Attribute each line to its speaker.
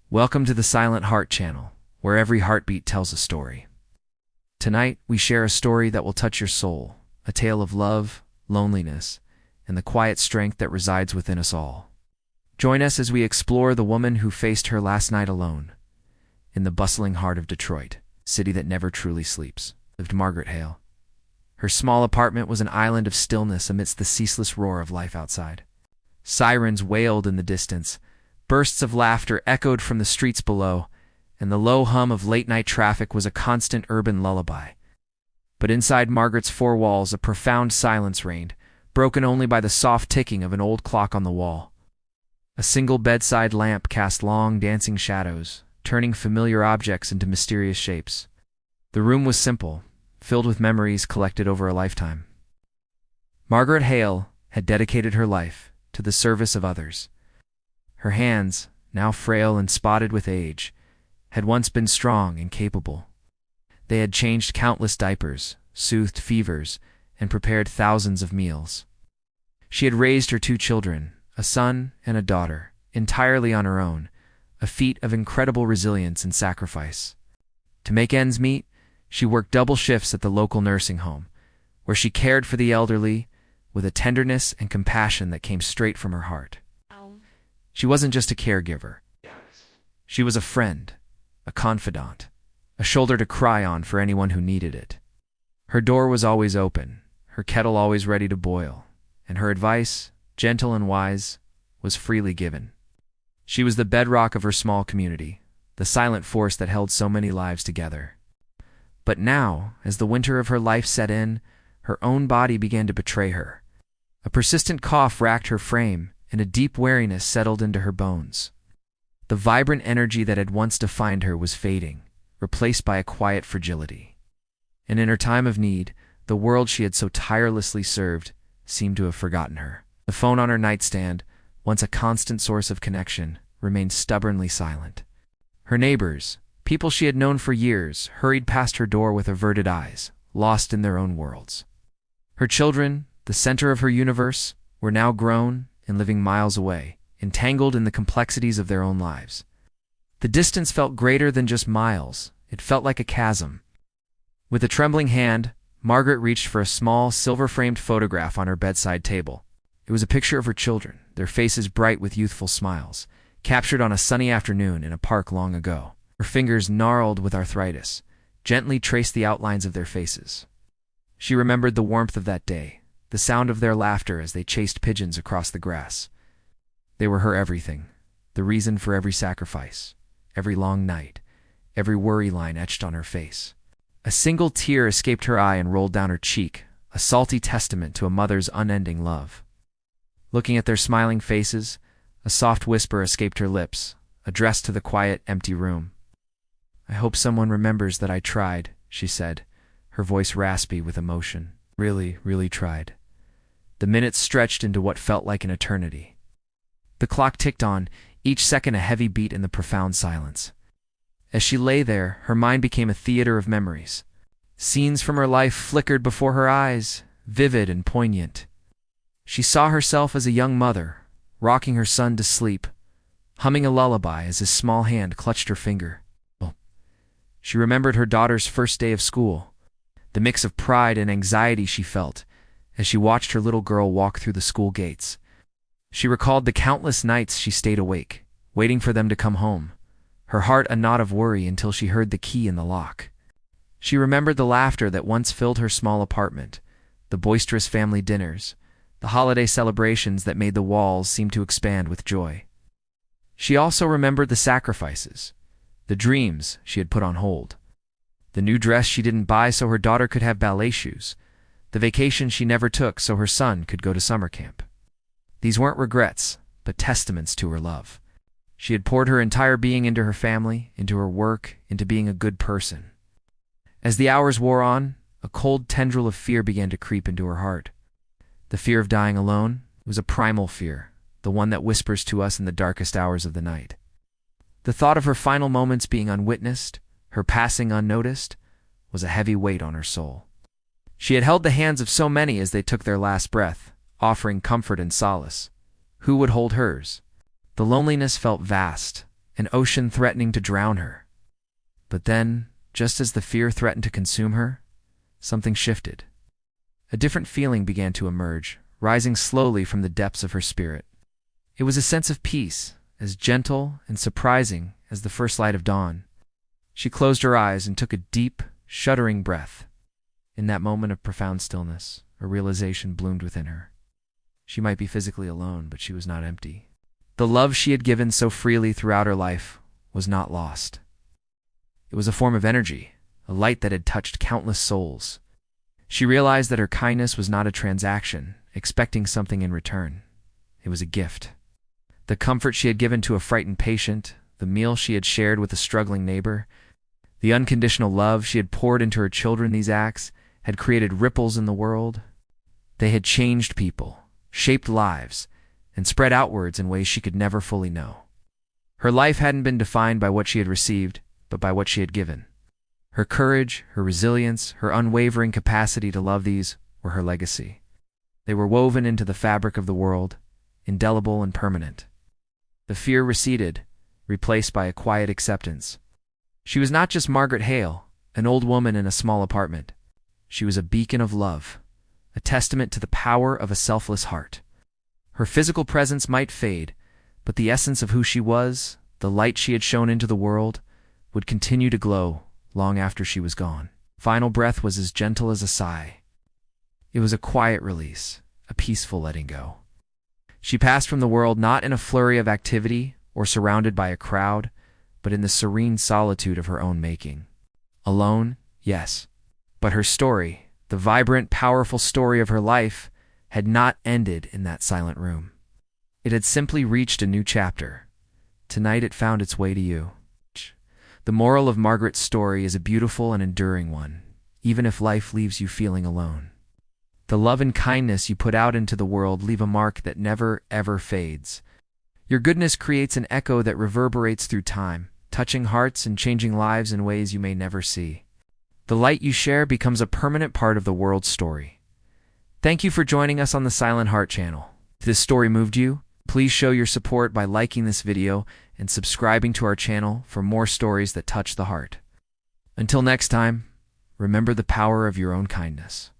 Speaker 1: Welcome to the Silent Heart channel, where every heartbeat tells a story. Tonight, we share a story that will touch your soul, a tale of love, loneliness, and the quiet strength that resides within us all. Join us as we explore the woman who faced her last night alone. In the bustling heart of Detroit, city that never truly sleeps, lived Margaret Hale. Her small apartment was an island of stillness amidst the ceaseless roar of life outside. Sirens wailed in the distance, bursts of laughter echoed from the streets below, and the low hum of late-night traffic was a constant urban lullaby. But inside Margaret's four walls a profound silence reigned, broken only by the soft ticking of an old clock on the wall. A single bedside lamp cast long, dancing shadows, turning familiar objects into mysterious shapes. The room was simple, filled with memories collected over a lifetime. Margaret Hale had dedicated her life to the service of others. Her hands, now frail and spotted with age, had once been strong and capable. They had changed countless diapers, soothed fevers, and prepared thousands of meals. She had raised her two children, a son and a daughter, entirely on her own, a feat of incredible resilience and sacrifice. To make ends meet, she worked double shifts at the local nursing home, where she cared for the elderly with a tenderness and compassion that came straight from her heart. She wasn't just a caregiver. She was a friend, a confidant, a shoulder to cry on for anyone who needed it. Her door was always open, her kettle always ready to boil, and her advice, gentle and wise, was freely given. She was the bedrock of her small community, the silent force that held so many lives together. But now, as the winter of her life set in, her own body began to betray her. A persistent cough racked her frame, and a deep weariness settled into her bones. The vibrant energy that had once defined her was fading, replaced by a quiet fragility. And in her time of need, the world she had so tirelessly served seemed to have forgotten her. The phone on her nightstand, once a constant source of connection, remained stubbornly silent. Her neighbors, people she had known for years, hurried past her door with averted eyes, lost in their own worlds. Her children, the center of her universe, were now grown and living miles away, entangled in the complexities of their own lives. The distance felt greater than just miles. It felt like a chasm. With a trembling hand, Margaret reached for a small, silver-framed photograph on her bedside table. It was a picture of her children, their faces bright with youthful smiles, captured on a sunny afternoon in a park long ago. Her fingers, gnarled with arthritis, gently traced the outlines of their faces. She remembered the warmth of that day, the sound of their laughter as they chased pigeons across the grass. They were her everything, the reason for every sacrifice, every long night, every worry line etched on her face. A single tear escaped her eye and rolled down her cheek, a salty testament to a mother's unending love. Looking at their smiling faces, a soft whisper escaped her lips, addressed to the quiet, empty room. "I hope someone remembers that I tried," she said, her voice raspy with emotion. Really, really tried. The minutes stretched into what felt like an eternity. The clock ticked on, each second a heavy beat in the profound silence. As she lay there, her mind became a theater of memories. Scenes from her life flickered before her eyes, vivid and poignant. She saw herself as a young mother, rocking her son to sleep, humming a lullaby as his small hand clutched her finger. She remembered her daughter's first day of school, the mix of pride and anxiety she felt as she watched her little girl walk through the school gates. She recalled the countless nights she stayed awake, waiting for them to come home, her heart a knot of worry until she heard the key in the lock. She remembered the laughter that once filled her small apartment, the boisterous family dinners, the holiday celebrations that made the walls seem to expand with joy. She also remembered the sacrifices, the dreams she had put on hold. The new dress she didn't buy so her daughter could have ballet shoes, the vacation she never took so her son could go to summer camp. These weren't regrets, but testaments to her love. She had poured her entire being into her family, into her work, into being a good person. As the hours wore on, a cold tendril of fear began to creep into her heart. The fear of dying alone was a primal fear, the one that whispers to us in the darkest hours of the night. The thought of her final moments being unwitnessed, her passing unnoticed, was a heavy weight on her soul. She had held the hands of so many as they took their last breath, offering comfort and solace. Who would hold hers? The loneliness felt vast, an ocean threatening to drown her. But then, just as the fear threatened to consume her, something shifted. A different feeling began to emerge, rising slowly from the depths of her spirit. It was a sense of peace, as gentle and surprising as the first light of dawn. She closed her eyes and took a deep, shuddering breath. In that moment of profound stillness, a realization bloomed within her. She might be physically alone, but she was not empty. The love she had given so freely throughout her life was not lost. It was a form of energy, a light that had touched countless souls. She realized that her kindness was not a transaction, expecting something in return. It was a gift. The comfort she had given to a frightened patient, the meal she had shared with a struggling neighbor, the unconditional love she had poured into her children, these acts had created ripples in the world. They had changed people, shaped lives, and spread outwards in ways she could never fully know. Her life hadn't been defined by what she had received, but by what she had given. Her courage, her resilience, her unwavering capacity to love, these were her legacy. They were woven into the fabric of the world, indelible and permanent. The fear receded, replaced by a quiet acceptance. She was not just Margaret Hale, an old woman in a small apartment. She was a beacon of love, a testament to the power of a selfless heart. Her physical presence might fade, but the essence of who she was, the light she had shone into the world, would continue to glow long after she was gone. Final breath was as gentle as a sigh. It was a quiet release, a peaceful letting go. She passed from the world not in a flurry of activity or surrounded by a crowd, but in the serene solitude of her own making. Alone, yes, but her story, the vibrant, powerful story of her life, had not ended in that silent room. It had simply reached a new chapter. Tonight it found its way to you. The moral of Margaret's story is a beautiful and enduring one, even if life leaves you feeling alone. The love and kindness you put out into the world leave a mark that never, ever fades. Your goodness creates an echo that reverberates through time, touching hearts and changing lives in ways you may never see. The light you share becomes a permanent part of the world's story. Thank you for joining us on the Silent Heart channel. If this story moved you, please show your support by liking this video and subscribing to our channel for more stories that touch the heart. Until next time, remember the power of your own kindness.